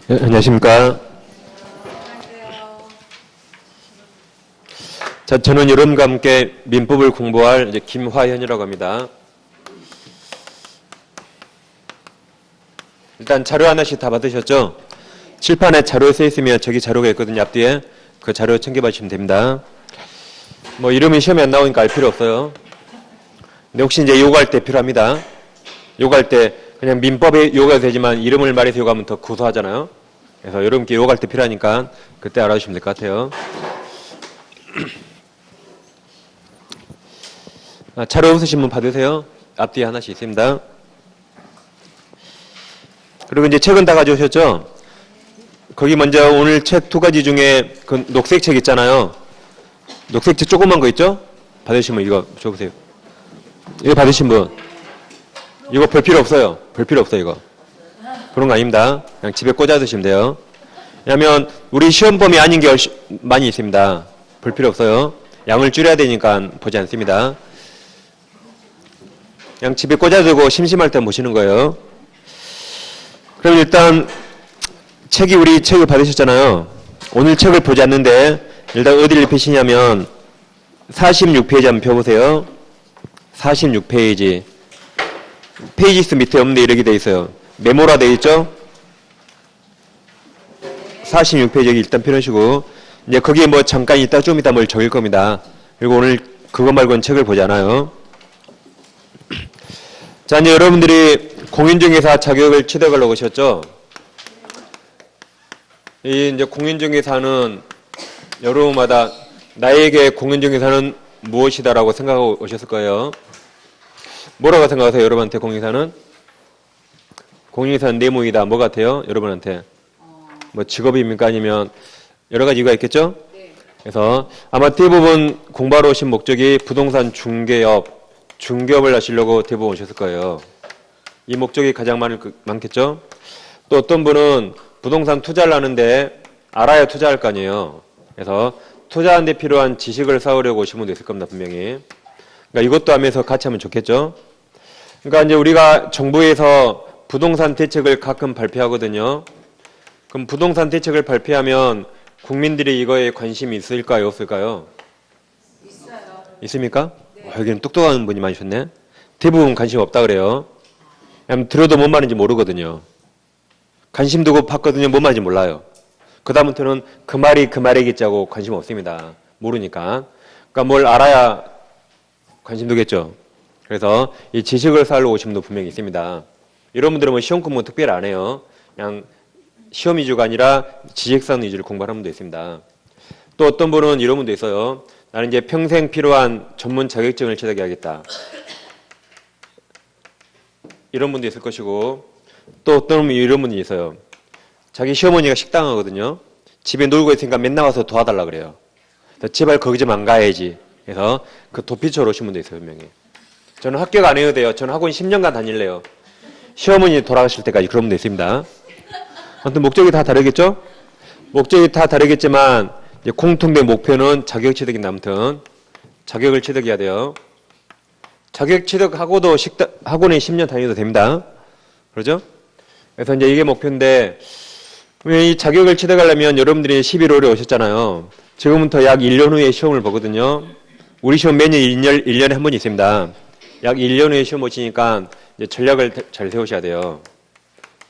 네, 안녕하십니까. 자, 저는 여러분과 함께 민법을 공부할 이제 김화현이라고 합니다. 일단 자료 하나씩 다 받으셨죠? 칠판에 자료 써 있으면 저기 자료가 있거든요. 앞뒤에 그 자료 챙겨봐주시면 됩니다. 뭐 이름이 시험에 안 나오니까 알 필요 없어요. 근데 혹시 이제 요구할 때 필요합니다. 요구할 때 그냥 민법에 요구가 되지만 이름을 말해서 요구하면 더 고소하잖아요. 그래서 여러분께 요구할 때 필요하니까 그때 알아주시면 될 것 같아요. 자료 없으신 분 받으세요. 앞뒤에 하나씩 있습니다. 그리고 이제 책은 다 가져오셨죠? 거기 먼저 오늘 책 두 가지 중에 그 녹색 책 있잖아요. 녹색 책 조그만 거 있죠? 받으신 분 이거 줘보세요. 이거 받으신 분. 이거 볼 필요 없어요. 볼 필요 없어요, 이거. 그런 거 아닙니다. 그냥 집에 꽂아 두시면 돼요. 왜냐면 우리 시험 범위 아닌 게 많이 있습니다. 볼 필요 없어요. 양을 줄여야 되니까 보지 않습니다. 그냥 집에 꽂아두고 심심할 때 보시는 거예요. 그럼 일단 우리 책을 받으셨잖아요. 오늘 책을 보지 않는데 일단 어디를 펴시냐면 46페이지 한번 펴보세요. 46페이지. 페이지 수 밑에 없는데 이렇게 돼 있어요. 메모라 돼 있죠? 46페이지 여기 일단 펴놓으시고 이제 거기에 뭐 잠깐 있다 좀 이따 뭘 적을 겁니다. 그리고 오늘 그거 말고는 책을 보지 않아요. 자, 이제 여러분들이 공인중개사 자격을 취득하려고 오셨죠? 이 이제 공인중개사는 여러분마다 나에게 공인중개사는 무엇이다라고 생각하고 오셨을 거예요. 뭐라고 생각하세요, 여러분한테 공인중개사는? 공인중개사는 내모이다. 뭐 같아요, 여러분한테? 뭐 직업입니까? 아니면 여러 가지 이유가 있겠죠? 네. 그래서 아마 대부분 공부하러 오신 목적이 부동산 중개업을 하시려고 대부분 오셨을 거예요. 이 목적이 가장 많겠죠? 또 어떤 분은 부동산 투자를 하는데 알아야 투자할 거 아니에요. 그래서 투자하는 데 필요한 지식을 쌓으려고 오신 분도 있을 겁니다, 분명히. 그러니까 이것도 하면서 같이 하면 좋겠죠? 그러니까 이제 우리가 정부에서 부동산 대책을 가끔 발표하거든요. 그럼 부동산 대책을 발표하면 국민들이 이거에 관심이 있을까요, 없을까요? 있어요. 있습니까? 네. 여기는 똑똑한 분이 많으셨네. 대부분 관심 없다 그래요. 그냥 들어도 뭔 말인지 모르거든요. 관심 두고 봤거든요. 뭔 말인지 몰라요. 그 다음부터는 그 말이 그 말이겠지 하고 관심 없습니다. 모르니까. 그러니까 뭘 알아야 관심 두겠죠. 그래서 이 지식을 쌓으러 오신 분도 분명히 있습니다. 이런 분들은 뭐 시험 공부 특별히 안 해요. 그냥 시험 위주가 아니라 지식상 위주를 공부하는 분도 있습니다. 또 어떤 분은 이런 분도 있어요. 나는 이제 평생 필요한 전문 자격증을 취득해야겠다. 이런 분도 있을 것이고 또 어떤 분이 이런 분이 있어요. 자기 시어머니가 식당 하거든요. 집에 놀고 있으니까 맨날 와서 도와달라 그래요. 제발 거기 좀 안 가야지. 그래서 그 도피처로 오신 분도 있어요, 분명히. 저는 합격 안 해도 돼요. 저는 학원 10년간 다닐래요. 시어머니 돌아가실 때까지 그런 분도 있습니다. 아무튼 목적이 다 다르겠죠? 목적이 다 다르겠지만 이제 공통된 목표는 자격 취득인데 아무튼 자격을 취득해야 돼요. 자격 취득하고도 학원에 10년 다녀도 됩니다. 그러죠? 그래서 이제 이게 목표인데 이 자격을 취득하려면 여러분들이 11월에 오셨잖아요. 지금부터 약 1년 후에 시험을 보거든요. 우리 시험 매년 1년에 한 번 있습니다. 약 1년 후에 시험 보시니까 이제 전략을 잘 세우셔야 돼요.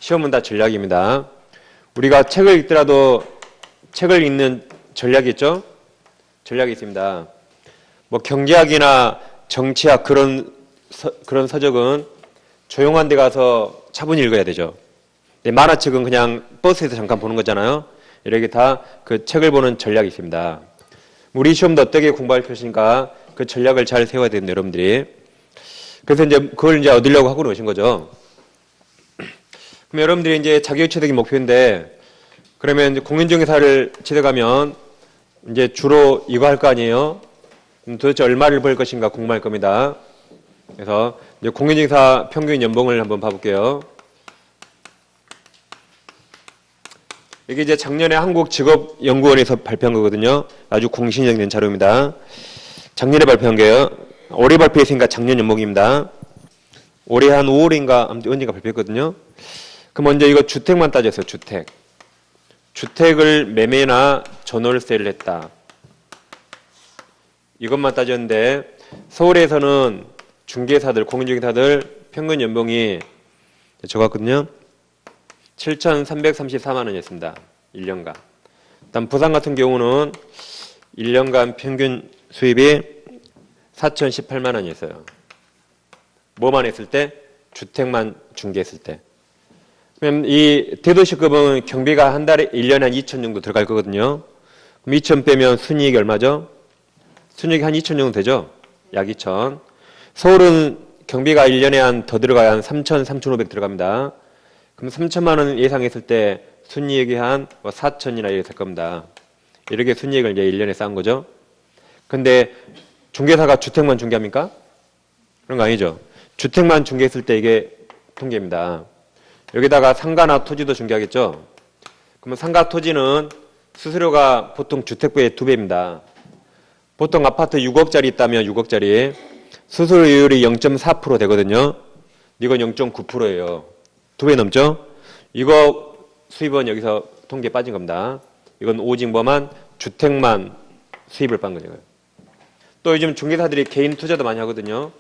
시험은 다 전략입니다. 우리가 책을 읽더라도 책을 읽는 전략이 있죠? 전략이 있습니다. 뭐 경제학이나 정치학 그런 서적은 조용한 데 가서 차분히 읽어야 되죠. 근데 만화책은 그냥 버스에서 잠깐 보는 거잖아요. 이렇게 다 그 책을 보는 전략이 있습니다. 우리 시험도 어떻게 공부할 것인가 그 전략을 잘 세워야 되는 여러분들이. 그래서 이제 그걸 이제 얻으려고 하고 오신 거죠. 그럼 여러분들이 이제 자격 취득이 목표인데 그러면 이제 공인중개사를 취득하면 이제 주로 이거 할 거 아니에요? 도대체 얼마를 벌 것인가 궁금할 겁니다. 그래서 이제 공인중개사 평균 연봉을 한번 봐볼게요. 이게 이제 작년에 한국직업연구원에서 발표한 거거든요. 아주 공신력된 자료입니다. 작년에 발표한 거예요. 올해 발표했으니까 작년 연봉입니다. 올해 한 5월인가 언젠가 발표했거든요. 그럼 먼저 이거 주택만 따졌어요. 주택. 주택을 매매나 전월세를 했다. 이것만 따졌는데 서울에서는 중개사들, 공인중개사들 평균 연봉이 적었거든요. 7,334만 원이었습니다. 1년간. 일단 부산 같은 경우는 1년간 평균 수입이 4,018만 원이었어요. 뭐만 했을 때? 주택만 중개했을 때. 그럼 이 대도시급은 경비가 한 달에 1년에 한 2천 정도 들어갈 거거든요. 그럼 2천 빼면 순이익이 얼마죠? 순이익이 한 2천 정도 되죠? 약 2천. 서울은 경비가 1년에 한 더 들어가야 한 3천, 3,500 들어갑니다. 그럼 3천만 원 예상했을 때 순이익이 한 4천이나 이렇게 될 겁니다. 이렇게 순이익을 이제 1년에 쌓은 거죠. 근데 중개사가 주택만 중개합니까? 그런 거 아니죠. 주택만 중개했을 때 이게 통계입니다. 여기다가 상가나 토지도 중개하겠죠. 그러면 상가 토지는 수수료가 보통 주택부의 2배입니다. 보통 아파트 6억짜리 있다면 6억짜리 수수료율이 0.4% 되거든요. 이건 0.9%예요. 2배 넘죠? 이거 수입은 여기서 통계에 빠진 겁니다. 이건 오직 뭐만 주택만 수입을 빤 거죠. 또 요즘 중개사들이 개인 투자도 많이 하거든요.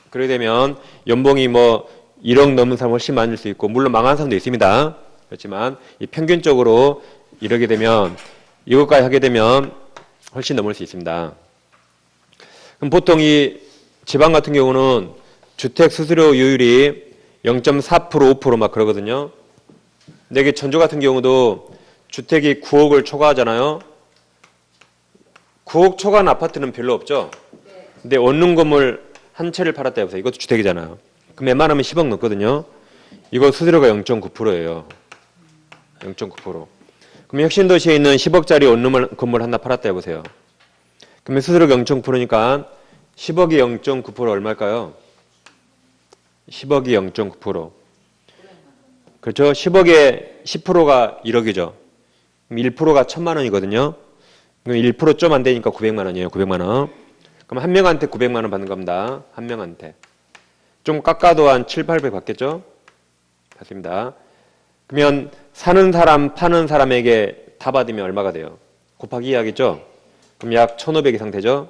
그러게 되면 연봉이 뭐 1억 넘는 사람 훨씬 많을 수 있고 물론 망한 사람도 있습니다. 그렇지만 이 평균적으로 이러게 되면 이것까지 하게 되면 훨씬 넘을 수 있습니다. 그럼 보통 이 지방 같은 경우는 주택 수수료율이 0.4% 5% 막 그러거든요. 근데 이게 전주 같은 경우도 주택이 9억을 초과하잖아요. 9억 초과한 아파트는 별로 없죠. 근데 원룸 건물 한 채를 팔았다 해보세요. 이것도 주택이잖아요. 그럼 웬만하면 10억 넘거든요. 이거 수수료가 0.9%예요. 0.9%. 그럼 혁신도시에 있는 10억짜리 원룸 건물 하나 팔았다 해보세요. 그러면 수수료가 0.9%니까 10억이 0.9% 얼마일까요? 10억이 0.9%. 그렇죠? 10억에 10%가 1억이죠. 그럼 1%가 1,000만 원이거든요. 그럼 1% 좀 안 되니까 900만 원이에요. 900만 원. 그럼 한 명한테 900만 원 받는 겁니다. 한 명한테. 좀 깎아도 한 7, 800 받겠죠? 받습니다. 그러면 사는 사람, 파는 사람에게 다 받으면 얼마가 돼요? 곱하기 2 하겠죠? 그럼 약 1,500 이상 되죠?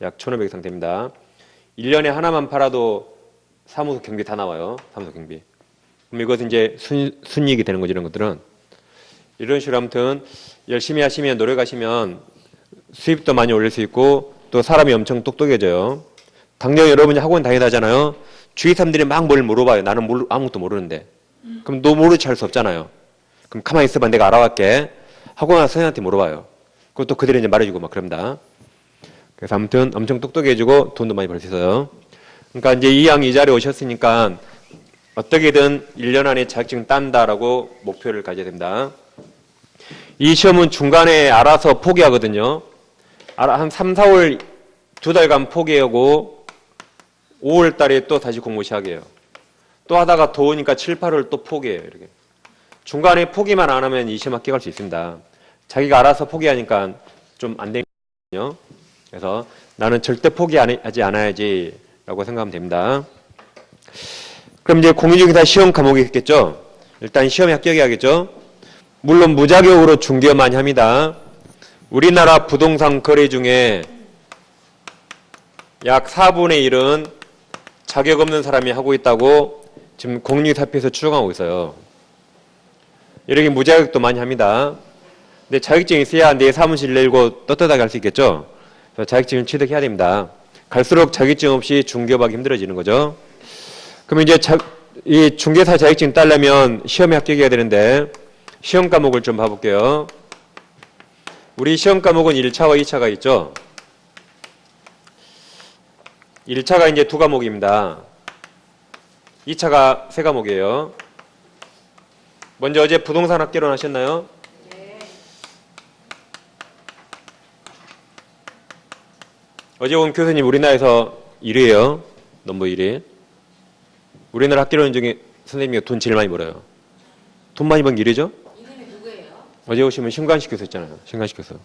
약 1,500 이상 됩니다. 1년에 하나만 팔아도 사무소 경비 다 나와요. 사무소 경비. 그럼 이것은 이제 순이익이 되는 거죠. 이런 것들은. 이런 식으로 아무튼 열심히 하시면 노력하시면 수입도 많이 올릴 수 있고 또 사람이 엄청 똑똑해져요. 당장 여러분이 학원 다니다잖아요. 주위 사람들이 막 뭘 물어봐요. 나는 아무것도 모르는데. 그럼 너 모르지 할 수 없잖아요. 그럼 가만히 있어봐. 내가 알아갈게. 학원 가서 선생님한테 물어봐요. 그것도 그들이 이제 말해주고 막 그럽니다. 그래서 아무튼 엄청 똑똑해지고 돈도 많이 벌 수 있어요. 그러니까 이제 이 양 이 자리에 오셨으니까 어떻게든 1년 안에 자격증 딴다라고 목표를 가져야 됩니다. 이 시험은 중간에 알아서 포기하거든요. 한 3, 4월 2달간 포기하고 5월 달에 또 다시 공부 시작해요. 또 하다가 더우니까 7, 8월 또 포기해요. 이렇게. 중간에 포기만 안 하면 이 시험 합격할 수 있습니다. 자기가 알아서 포기하니까 좀 안 되거든요. 그래서 나는 절대 포기하지 않아야지 라고 생각하면 됩니다. 그럼 이제 공인중개사 시험 과목이 있겠죠. 일단 시험에 합격해야겠죠. 물론 무자격으로 중개업 많이 합니다. 우리나라 부동산 거래 중에 약 4분의 1은 자격 없는 사람이 하고 있다고 지금 공인중개사협회에서 추정하고 있어요. 이렇게 무자격도 많이 합니다. 근데 자격증이 있어야 내 사무실 내고 떳떳하게 할 수 있겠죠. 그래서 자격증을 취득해야 됩니다. 갈수록 자격증 없이 중개업하기 힘들어지는 거죠. 그러면 이제 이 중개사 자격증 따려면 시험에 합격해야 되는데 시험 과목을 좀 봐볼게요. 우리 시험 과목은 1차와 2차가 있죠. 1차가 이제 2과목입니다. 2차가 3과목이에요. 먼저 어제 부동산 학개론 하셨나요? 네. 어제 온 교수님 우리나라에서 1위예요. 넘버 1위. 우리나라 학개론 중에 선생님이 돈 제일 많이 벌어요. 돈 많이 번 게 1위죠? 이름이 누구예요? 어제 오시면 신관식 교수 있잖아요. 신관식 교수.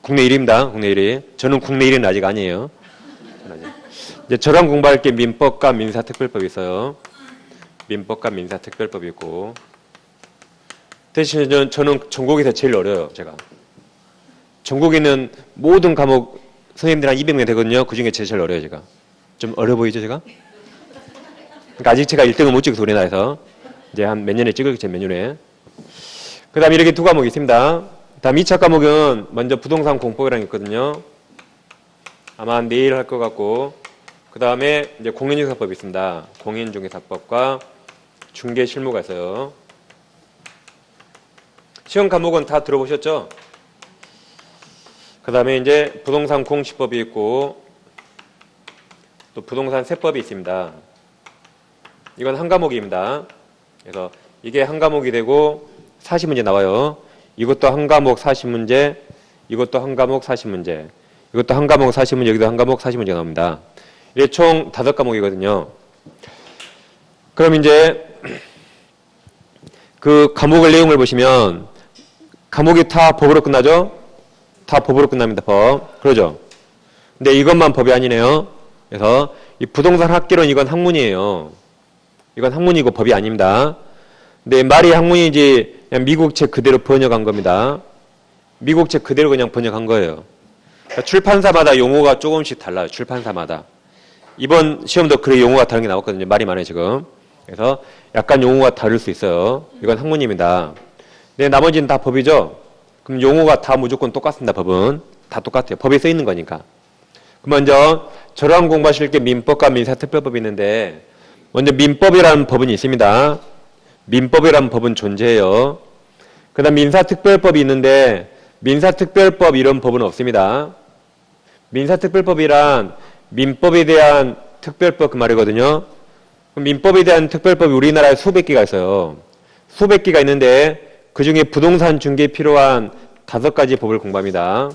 국내 1위입니다. 국내 1위. 저는 국내 1위는 아직 아니에요. 이제 저랑 공부할 게 민법과 민사특별법이 있어요. 민법과 민사특별법이 있고 대신 저는 전국에서 제일 어려요, 제가. 전국에 있는 모든 과목 선생님들 한 200명 되거든요. 그 중에 제일 어려요, 제가. 좀 어려 보이죠, 제가? 그러니까 아직 제가 1등을 못 찍어서 우리나라에서. 이제 한 몇 년에 찍을겠죠, 몇 년에. 그 다음에 이렇게 두 과목이 있습니다. 다음 2차 과목은 먼저 부동산 공법이라는 게 있거든요. 아마 내일 할 것 같고, 그 다음에 이제 공인중개사법이 있습니다. 공인중개사법과 중개실무가 있어요. 시험 과목은 다 들어보셨죠? 그 다음에 이제 부동산 공시법이 있고, 또 부동산 세법이 있습니다. 이건 한 과목입니다. 그래서 이게 한 과목이 되고 40문제 나와요. 이것도 한 과목 40문제, 이것도 한 과목 40문제, 이것도 한 과목 40문제, 여기도 한 과목 40문제 나옵니다. 이게 총 5과목이거든요. 그럼 이제 그 과목의 내용을 보시면 과목이 다 법으로 끝나죠? 다 법으로 끝납니다. 법. 그러죠? 근데 이것만 법이 아니네요. 그래서 이 부동산 학개론 이건 학문이에요. 이건 학문이고 법이 아닙니다. 근데 말이 학문이지 그냥 미국 책 그대로 번역한 겁니다. 미국 책 그대로 그냥 번역한 거예요. 그러니까 출판사마다 용어가 조금씩 달라요. 출판사마다. 이번 시험도 그래 용어가 다른 게 나왔거든요. 말이 많아요, 지금. 그래서 약간 용어가 다를 수 있어요. 이건 학문입니다. 근데 나머지는 다 법이죠? 그럼 용어가 다 무조건 똑같습니다. 법은. 다 똑같아요. 법에 써 있는 거니까. 그럼 먼저 저랑 공부하실 게 민법과 민사특별법이 있는데 먼저 민법이라는 법은 있습니다. 민법이라는 법은 존재해요. 그 다음 민사특별법이 있는데 민사특별법 이런 법은 없습니다. 민사특별법이란 민법에 대한 특별법 그 말이거든요. 그럼 민법에 대한 특별법이 우리나라에 수백 개가 있어요. 수백 개가 있는데 그 중에 부동산 중개에 필요한 5가지 법을 공부합니다.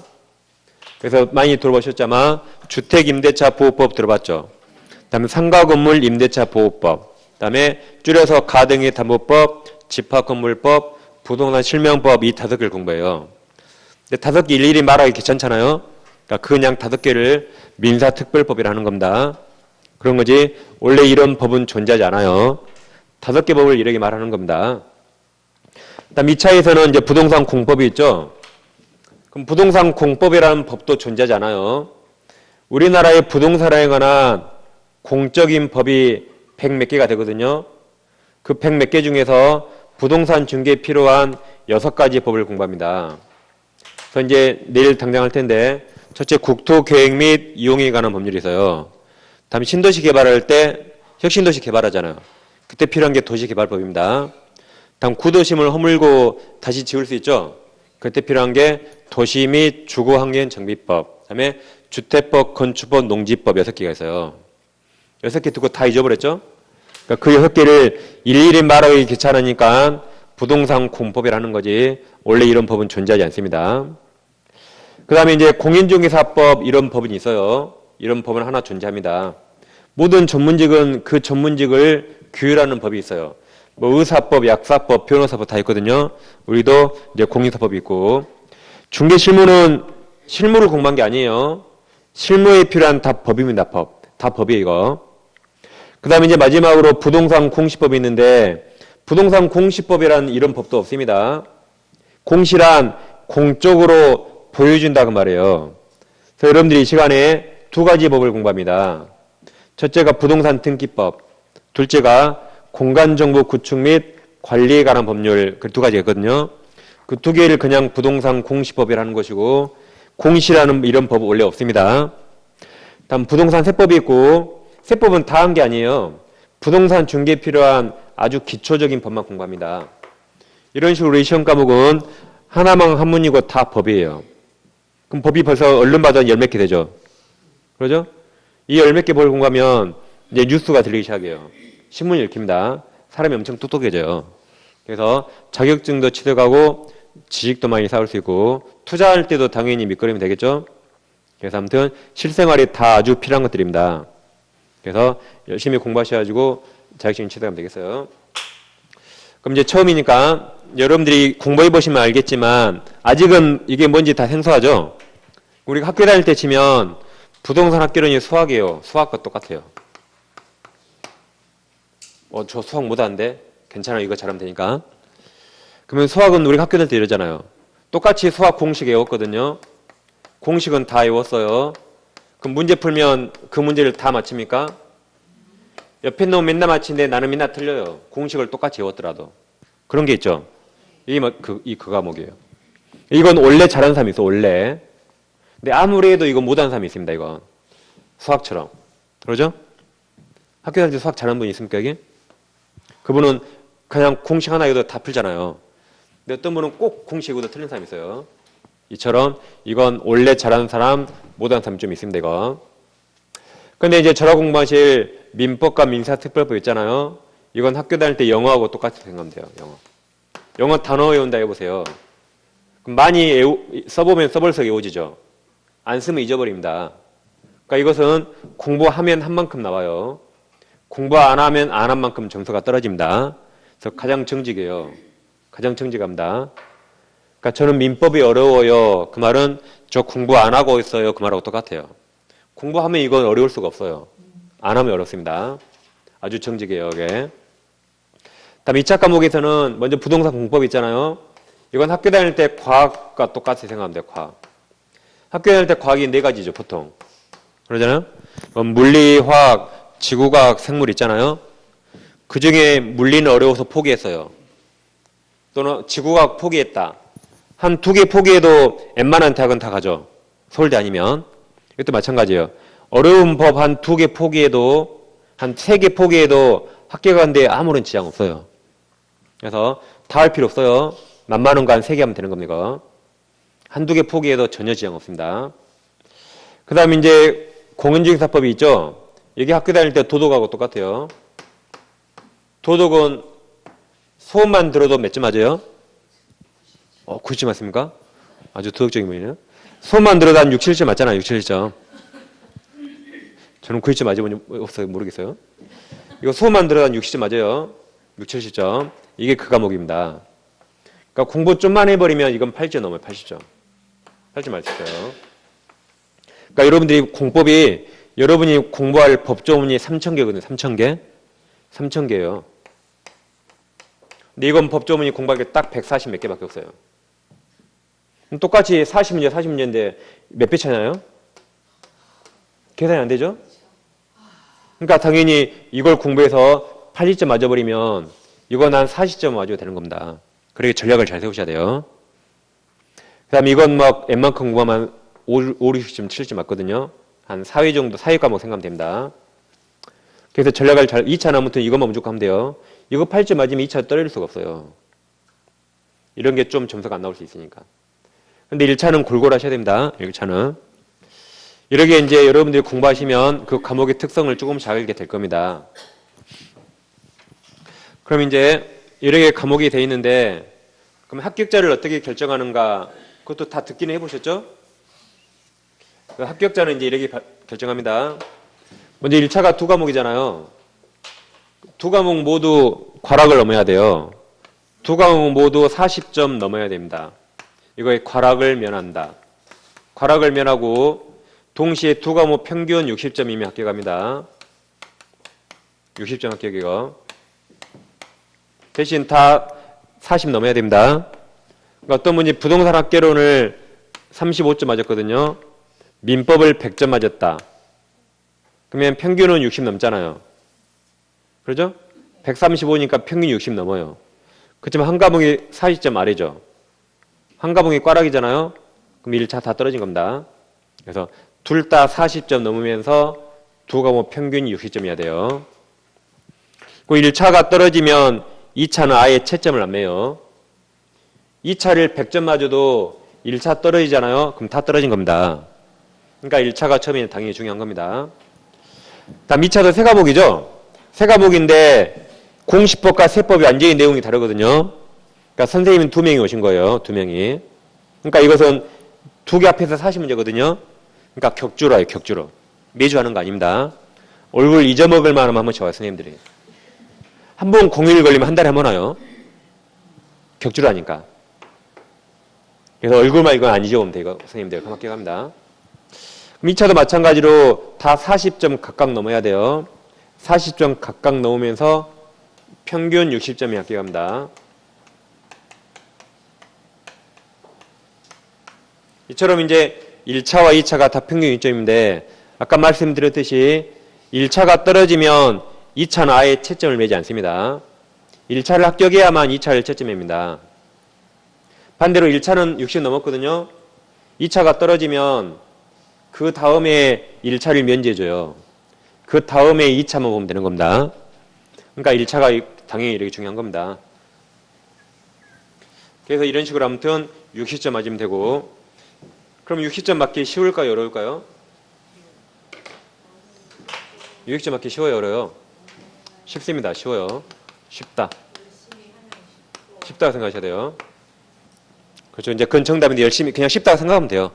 그래서 많이 들어보셨죠 아마 주택임대차 보호법 들어봤죠. 그 다음에 상가건물 임대차 보호법, 그 다음에 줄여서 가등기담보법, 집합건물법, 부동산 실명법 이 5개를 공부해요. 근데 5개 일일이 말하기 귀찮잖아요. 그러니까 그냥 5개를 민사특별법이라는 겁니다. 그런 거지 원래 이런 법은 존재하지 않아요. 5개 법을 이렇게 말하는 겁니다. 그다음 2차에서는 이제 부동산 공법이 있죠. 그럼 부동산 공법이라는 법도 존재하지 않아요. 우리나라의 부동산에 관한 공적인 법이 100 몇 개가 되거든요. 그 100 몇 개 중에서 부동산 중개에 필요한 6가지 법을 공부합니다. 그래서 이제 내일 당장 할 텐데 첫째 국토계획 및 이용에 관한 법률이 있어요. 다음에 신도시 개발할 때 혁신도시 개발하잖아요. 그때 필요한 게 도시개발법입니다. 다음 구도심을 허물고 다시 지을 수 있죠. 그때 필요한 게 도시 및 주거환경정비법, 그다음에 주택법, 건축법, 농지법 6개가 있어요. 6개 듣고 다 잊어버렸죠? 그러니까 그 6개를 일일이 말하기 귀찮으니까 부동산 공법이라는 거지 원래 이런 법은 존재하지 않습니다. 그 다음에 이제 공인중개사법 이런 법은 있어요. 이런 법은 하나 존재합니다. 모든 전문직은 그 전문직을 규율하는 법이 있어요. 뭐 의사법, 약사법, 변호사법 다 있거든요. 우리도 이제 공인사법이 있고 중개실무는 실무를 공부한 게 아니에요. 실무에 필요한 다 법입니다. 법. 다 법이에요, 이거. 그 다음에 이제 마지막으로 부동산 공시법이 있는데 부동산 공시법이라는 이런 법도 없습니다. 공시란 공적으로 보여준다 그 말이에요. 그래서 여러분들이 이 시간에 2가지 법을 공부합니다. 첫째가 부동산 등기법, 둘째가 공간정보 구축 및 관리에 관한 법률 그 2가지가 있거든요. 그 2개를 그냥 부동산 공시법이라는 것이고 공시라는 이런 법은 원래 없습니다. 다음 부동산 세법이 있고 세법은 다 한 게 아니에요. 부동산 중개에 필요한 아주 기초적인 법만 공부합니다. 이런 식으로 이 시험 과목은 하나만 한문이고 다 법이에요. 그럼 법이 벌써 얼른 봐도 10몇 개 되죠. 그러죠? 이 10몇 개 법을 공부하면 이제 뉴스가 들리기 시작해요. 신문이 읽힙니다. 사람이 엄청 똑똑해져요. 그래서 자격증도 취득하고 지식도 많이 쌓을 수 있고 투자할 때도 당연히 밑거름이 되겠죠. 그래서 아무튼 실생활이 다 아주 필요한 것들입니다. 그래서 열심히 공부하셔가지고 자격증 취득하면 되겠어요. 그럼 이제 처음이니까 여러분들이 공부해 보시면 알겠지만 아직은 이게 뭔지 다 생소하죠. 우리가 학교 다닐 때 치면 부동산 학개론이 수학이에요. 수학과 똑같아요. 저 수학 못하는데 괜찮아요. 이거 잘하면 되니까. 그러면 수학은 우리가 학교 다닐 때 이러잖아요. 똑같이 수학 공식 외웠거든요. 공식은 다 외웠어요. 그럼 문제 풀면 그 문제를 다 맞춥니까? 옆에 놈 맨날 맞히는데 나는 맨날 틀려요. 공식을 똑같이 외웠더라도. 그런 게 있죠. 이 과목이에요. 이건 원래 잘하는 사람이 있어, 원래. 근데 아무리 해도 이거 못하는 사람이 있습니다, 이건. 수학처럼. 그러죠? 학교 다닐 때 수학 잘하는 분이 있습니까, 여기? 그분은 그냥 공식 하나 외워도 다 풀잖아요. 근데 어떤 분은 꼭 공식 외워도 틀린 사람이 있어요. 이처럼 이건 원래 잘하는 사람, 못하는 사람이 좀 있습니다, 이거. 근데 이제 저랑 공부하실 민법과 민사특별법 있잖아요. 이건 학교 다닐 때 영어하고 똑같이 생각하면 돼요, 영어. 영어 단어 외운다 해보세요. 그럼 많이 써보면 써볼수록 외워지죠. 안 쓰면 잊어버립니다. 그러니까 이것은 공부하면 한 만큼 나와요. 공부 안 하면 안 한 만큼 점수가 떨어집니다. 그래서 가장 정직해요. 가장 정직합니다. 그러니까 저는 민법이 어려워요. 그 말은 저 공부 안 하고 있어요. 그 말하고 똑같아요. 공부하면 이건 어려울 수가 없어요. 안 하면 어렵습니다. 아주 정직해요, 이게. 다음 2차 과목에서는 먼저 부동산 공법 있잖아요. 이건 학교 다닐 때 과학과 똑같이 생각하면 돼요, 과학. 학교 다닐 때 과학이 4가지죠, 보통. 그러잖아요? 물리, 화학, 지구과학, 생물 있잖아요. 그 중에 물리는 어려워서 포기했어요. 또는 지구과학 포기했다. 한 2개 포기해도 웬만한 대학은 다 가죠. 서울대 아니면. 이것도 마찬가지예요. 어려운 법 한 2개 포기해도, 한 3개 포기해도 학교 가는데 아무런 지장 없어요. 그래서 다 할 필요 없어요. 만만한 거 한 3개 하면 되는 겁니다. 한두 개 포기해도 전혀 지장 없습니다. 그 다음에 이제 공인중개사법이 있죠. 여기 학교 다닐 때 도덕하고 똑같아요. 도덕은 소음만 들어도 몇 점 맞아요? 90점 맞습니까? 아주 도덕적인 분이네요. 소음만 들어도 한 6, 7점 맞잖아요. 6, 7점. 저는 90점 맞으면 없어요. 모르겠어요. 이거 소음만 들어도 한 60점 맞아요. 6, 70점. 이게 그 과목입니다. 그러니까 공부 좀만 해버리면 이건 8점 넘어요. 80점. 8점 맞을 수 있어요. 그러니까 여러분들이 공법이 여러분이 공부할 법조문이 3,000개거든요. 3,000개. 3,000개예요. 근데 이건 법조문이 공부할 게 딱 140 몇 개밖에 없어요. 똑같이 40문제, 40문제인데 몇 배 차나요? 계산이 안 되죠? 그러니까 당연히 이걸 공부해서 80점 맞아버리면 이건 한 40점 맞아야 되는 겁니다. 그러게 전략을 잘 세우셔야 돼요. 그 다음에 이건 막 웬만큼 공부하면 5, 60점, 70점 맞거든요. 한 4회 정도, 4회 과목 생각하면 됩니다. 그래서 전략을 2차는 아무튼 이것만 무조건 하면 돼요. 이거 8점 맞으면 2차 떨어질 수가 없어요. 이런 게 좀 점수가 안 나올 수 있으니까. 근데 1차는 골고루 하셔야 됩니다. 1차는. 이렇게 이제 여러분들이 공부하시면 그 과목의 특성을 조금씩 알게 될 겁니다. 그럼 이제 이렇게 과목이 돼 있는데 그럼 합격자를 어떻게 결정하는가 그것도 다 듣기는 해보셨죠? 그 합격자는 이제 이렇게 결정합니다. 먼저 1차가 2과목이잖아요. 2과목 모두 괄학을 넘어야 돼요. 2과목 모두 40점 넘어야 됩니다. 이거에 괄학을 면한다. 괄학을 면하고 동시에 2과목 평균 60점이면 합격합니다. 60점 합격이요. 대신 다 40 넘어야 됩니다. 그러니까 어떤 분이 부동산 학개론을 35점 맞았거든요. 민법을 100점 맞았다. 그러면 평균은 60 넘잖아요. 그러죠? 135니까 평균 60 넘어요. 그렇지만 한 과목이 40점 아래죠. 한 과목이 꽈락이잖아요. 그럼 1차 다 떨어진 겁니다. 그래서 둘 다 40점 넘으면서 2과목 평균이 60점이어야 돼요. 그 1차가 떨어지면 2차는 아예 채점을 안 매요. 2차를 100점 맞아도 1차 떨어지잖아요. 그럼 다 떨어진 겁니다. 그러니까 1차가 처음에는 당연히 중요한 겁니다. 다음 2차도 3과목이죠. 3과목인데 공시법과 세법이 완전히 내용이 다르거든요. 그러니까 선생님은 2명이 오신 거예요. 2명이. 그러니까 이것은 2개 앞에서 40문제거든요. 그러니까 격주로 해요. 격주로. 매주 하는 거 아닙니다. 얼굴 잊어먹을 만하면 한 번씩 와요. 선생님들이. 한 번 공휴일 걸리면 한 달에 한 번 와요. 격주로 하니까. 그래서 얼굴만 이건 안 잊어보면 돼요. 선생님들 합격합니다. 2차도 마찬가지로 다 40점 각각 넘어야 돼요. 40점 각각 넘으면서 평균 60점이 합격합니다. 이처럼 이제 1차와 2차가 다 평균 이점인데 아까 말씀드렸듯이 1차가 떨어지면 2차는 아예 채점을 매지 않습니다. 1차를 합격해야만 2차를 채점합니다. 반대로 1차는 60 넘었거든요. 2차가 떨어지면 그 다음에 1차를 면제해줘요. 그 다음에 2차만 보면 되는 겁니다. 그러니까 1차가 당연히 이렇게 중요한 겁니다. 그래서 이런 식으로 아무튼 60점 맞으면 되고, 그럼 60점 맞기 쉬울까요? 어려울까요? 60점 맞기 쉬워요? 어려워요? 쉽습니다. 쉬워요. 쉽다. 쉽다고 생각하셔야 돼요. 그렇죠. 이제 그건 정답인데 열심히 그냥 쉽다고 생각하면 돼요.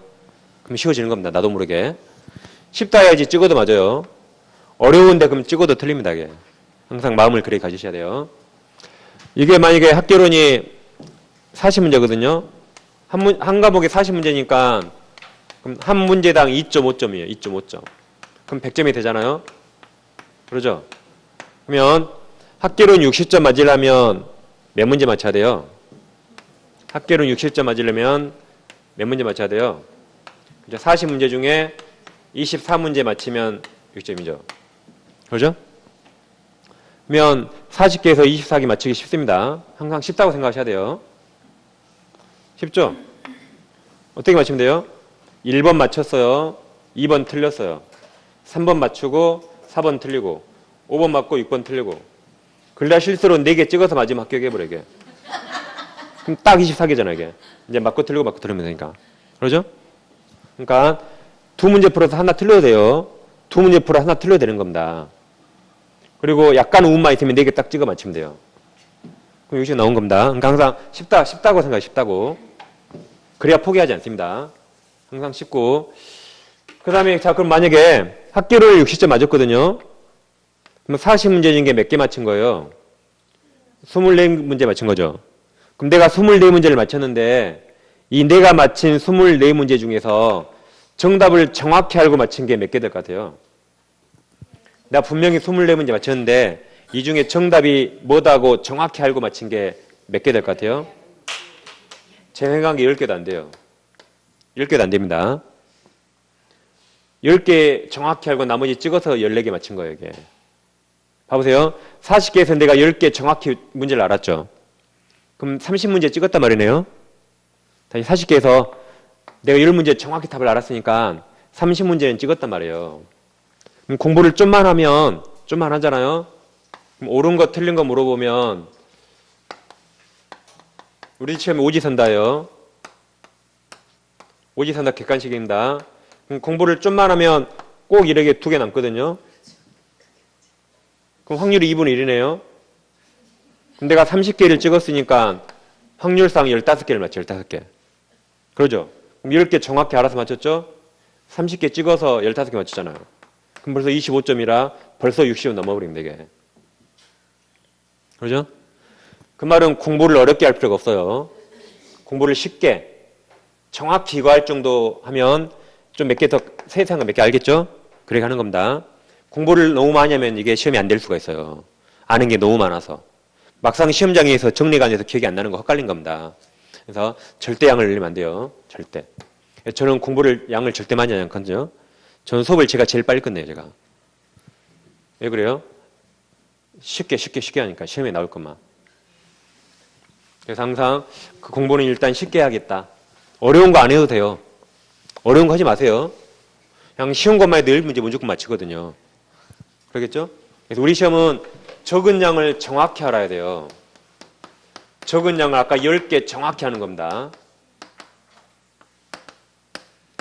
그럼 쉬워지는 겁니다. 나도 모르게. 쉽다 해야지 찍어도 맞아요. 어려운데 그럼 찍어도 틀립니다. 이게. 항상 마음을 그렇게 가지셔야 돼요. 이게 만약에 학교론이 40문제거든요. 한 과목에 40문제니까 그럼 한 문제당 2.5점이에요. 2.5점. 그럼 100점이 되잖아요. 그러죠? 그러면 학교론 60점 맞으려면 몇 문제 맞춰야 돼요? 학교론 60점 맞으려면 몇 문제 맞춰야 돼요? 40문제 중에 24문제 맞히면 6점이죠. 그러죠? 그러면 40개에서 24개 맞추기 쉽습니다. 항상 쉽다고 생각하셔야 돼요. 쉽죠? 어떻게 맞추면 돼요? 1번 맞췄어요. 2번 틀렸어요. 3번 맞추고 4번 틀리고 5번 맞고 6번 틀리고 그러다 실수로 4개 찍어서 맞으면 합격해버려 이게. 그럼 딱 24개잖아 이게. 이제 맞고 틀리고 맞고 틀리면 되니까. 그러죠? 그러니까 2문제 풀어서 하나 틀려도 돼요. 2문제 풀어 하나 틀려도 되는 겁니다. 그리고 약간 운만 있으면 4개 딱 찍어 맞추면 돼요. 그럼 여기서 나온 겁니다. 그러니까 항상 쉽다고 생각해. 쉽다고. 그래야 포기하지 않습니다. 항상 쉽고. 그 다음에 자 그럼 만약에 학교를 60점 맞았거든요. 그럼 40문제 중에 몇 개 맞춘 거예요? 24문제 맞춘 거죠. 그럼 내가 24문제를 맞췄는데 이 내가 맞힌 24문제 중에서 정답을 정확히 알고 맞힌 게 몇 개 될 것 같아요? 나 분명히 24문제 맞췄는데 이 중에 정답이 뭐다고 정확히 알고 맞힌 게 몇 개 될 것 같아요? 제 생각한 게 10개도 안 돼요. 10개도 안 됩니다. 10개 정확히 알고 나머지 찍어서 14개 맞힌 거예요, 이게. 봐보세요. 40개에서 내가 10개 정확히 문제를 알았죠. 그럼 30문제 찍었단 말이네요. 다시 40개에서 내가 10문제 정확히 답을 알았으니까 30문제는 찍었단 말이에요. 그럼 공부를 좀만 하면, 좀만 하잖아요. 그럼 옳은 거 틀린 거 물어보면 우리 시험에 오지선다예요. 오지선다 객관식입니다. 그럼 공부를 좀만 하면 꼭 이렇게 2개 남거든요. 그럼 확률이 2분의 1이네요. 그럼 내가 30개를 찍었으니까 확률상 15개를 맞죠. 15개. 그러죠? 그럼 10개 정확히 알아서 맞췄죠? 30개 찍어서 15개 맞췄잖아요. 그럼 벌써 25점이라 벌써 60은 넘어버립니다. 이게. 그러죠? 그 말은 공부를 어렵게 할 필요가 없어요. 공부를 쉽게 정확히 이거 할 정도 하면 좀 몇 개 더 세세한 거 몇 개 알겠죠? 그렇게 하는 겁니다. 공부를 너무 많이 하면 이게 시험이 안 될 수가 있어요. 아는 게 너무 많아서. 막상 시험장에서 정리가 안 돼서 기억이 안 나는 거 헛갈린 겁니다. 그래서 절대 양을 늘리면 안 돼요. 절대. 저는 공부를 양을 절대 많이 하지 않거든요. 저는 수업을 제가 제일 빨리 끝내요. 제가. 왜 그래요? 쉽게 하니까 시험에 나올 것만. 그래서 항상 그 공부는 일단 쉽게 해야겠다. 어려운 거 안 해도 돼요. 어려운 거 하지 마세요. 그냥 쉬운 것만 해도 늘 문제 무조건 맞히거든요. 그러겠죠? 그래서 우리 시험은 적은 양을 정확히 알아야 돼요. 적은 양을 아까 10개 정확히 하는 겁니다.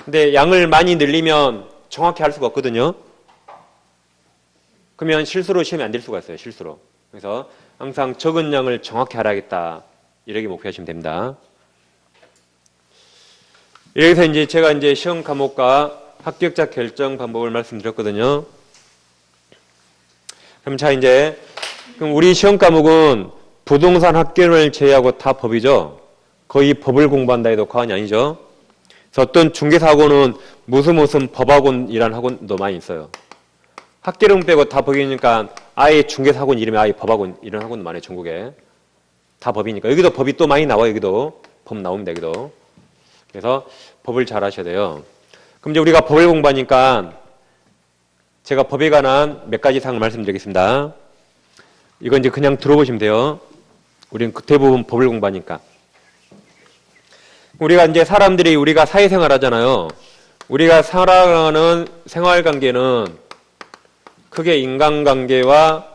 근데 양을 많이 늘리면 정확히 할 수가 없거든요. 그러면 실수로 시험이 안 될 수가 있어요. 실수로. 그래서 항상 적은 양을 정확히 알아야겠다. 이렇게 목표하시면 됩니다. 여기서 이제 제가 이제 시험 과목과 합격자 결정 방법을 말씀드렸거든요. 그럼 자 이제 그럼 우리 시험 과목은 부동산 학교를 제외하고 다 법이죠. 거의 법을 공부한다 해도 과언이 아니죠. 그래서 어떤 중개사학원은 무슨 법학원이라는 학원도 많이 있어요. 학계론 빼고 다 법이니까 아예 중개사학원 이름이 아예 법학원 이런 학원도 많아요. 전국에. 다 법이니까. 여기도 법이 또 많이 나와요. 여기도 법 나옵니다. 여기도. 그래서 법을 잘 하셔야 돼요. 그럼 이제 우리가 법을 공부하니까 제가 법에 관한 몇 가지 사항을 말씀드리겠습니다. 이건 이제 그냥 들어보시면 돼요. 우리는 대부분 법을 공부하니까. 우리가 이제 사람들이 우리가 사회생활 하잖아요. 우리가 살아가는 생활관계는 크게 인간관계와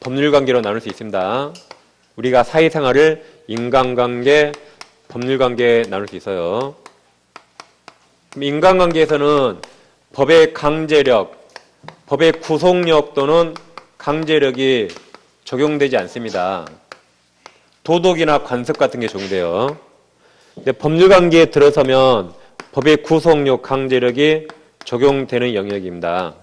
법률관계로 나눌 수 있습니다. 우리가 사회생활을 인간관계, 법률관계에 나눌 수 있어요. 인간관계에서는 법의 강제력, 법의 구속력 또는 강제력이 적용되지 않습니다. 도덕이나 관습 같은 게 적용돼요. 근데 법률관계에 들어서면 법의 구속력, 강제력이 적용되는 영역입니다.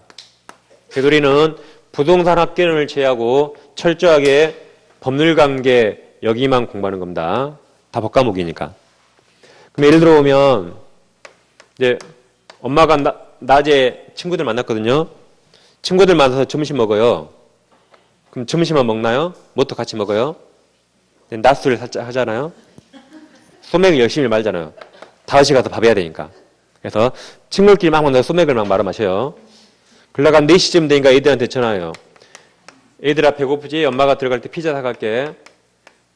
그래서 우리는 부동산 학계론을 제외하고 철저하게 법률관계 여기만 공부하는 겁니다. 다 법과목이니까. 그럼 예를 들어 보면 이제 엄마가 낮에 친구들 만났거든요. 친구들 만나서 점심 먹어요. 그럼 점심만 먹나요? 뭐또 같이 먹어요? 낮술 살짝 하잖아요. 소맥을 열심히 말잖아요. 5시 가서 밥 해야 되니까. 그래서 친구들끼리 막 만나서 소맥을 막 말아 마셔요. 그러다가 4시쯤 되니까 애들한테 전화해요. 애들아 배고프지? 엄마가 들어갈 때 피자 사갈게.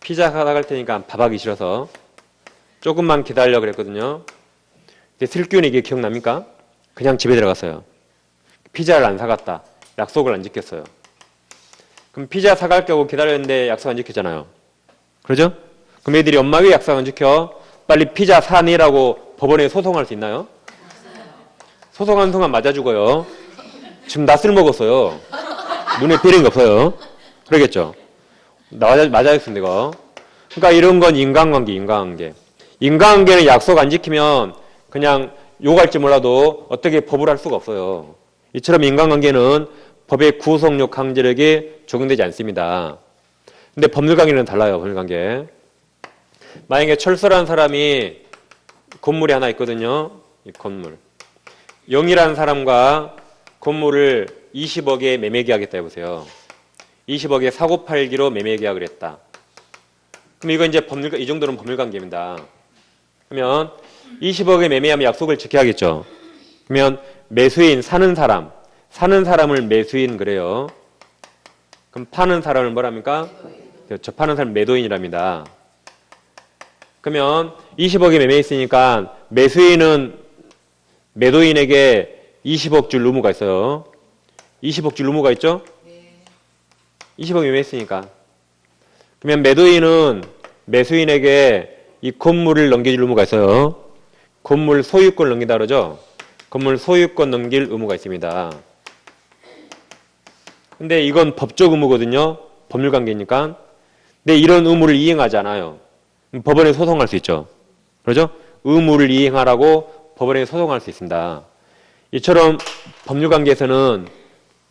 피자 사갈 테니까 밥하기 싫어서 조금만 기다려 그랬거든요. 근데 슬기운이 이게 기억납니까? 그냥 집에 들어갔어요. 피자를 안 사갔다. 약속을 안 지켰어요. 그럼 피자 사갈게 하고 기다렸는데 약속 안 지켰잖아요. 그러죠? 그럼 애들이 엄마 왜 약속 안 지켜? 빨리 피자 사내라고 법원에 소송할 수 있나요? 소송하는 순간 맞아 죽어요. 지금 낮술 먹었어요. 눈에 뵈는 게 없어요. 그러겠죠? 맞아야겠습니다, 이거. 그러니까 이런 건 인간관계. 인간관계는 약속 안 지키면 그냥 욕할지 몰라도 어떻게 법을 할 수가 없어요. 이처럼 인간관계는 법의 구속력, 강제력이 적용되지 않습니다. 근데 법률관계는 달라요, 법률관계. 만약에 철수라는 사람이 건물이 하나 있거든요. 이 건물. 영이라는 사람과 건물을 20억에 매매 계약했다 해보세요. 20억에 사고 팔기로 매매 계약을 했다. 그럼 이거 이제 이 정도는 법률관계입니다. 그러면 20억에 매매하면 약속을 지켜야겠죠. 그러면 매수인, 사는 사람을 매수인 그래요. 그럼 파는 사람을 뭐랍니까? 저 파는 사람 매도인이랍니다. 그러면 20억에 매매했으니까 매수인은 매도인에게 20억 줄 의무가 있어요. 20억 줄 의무가 있죠? 20억 매매했으니까. 그러면 매도인은 매수인에게 이 건물을 넘겨줄 의무가 있어요. 건물 소유권 넘긴다 그러죠? 건물 소유권 넘길 의무가 있습니다. 근데 이건 법적 의무거든요. 법률관계니까. 근데 이런 의무를 이행하지 않아요. 법원에 소송할 수 있죠. 그러죠? 의무를 이행하라고 법원에 소송할 수 있습니다. 이처럼 법률관계에서는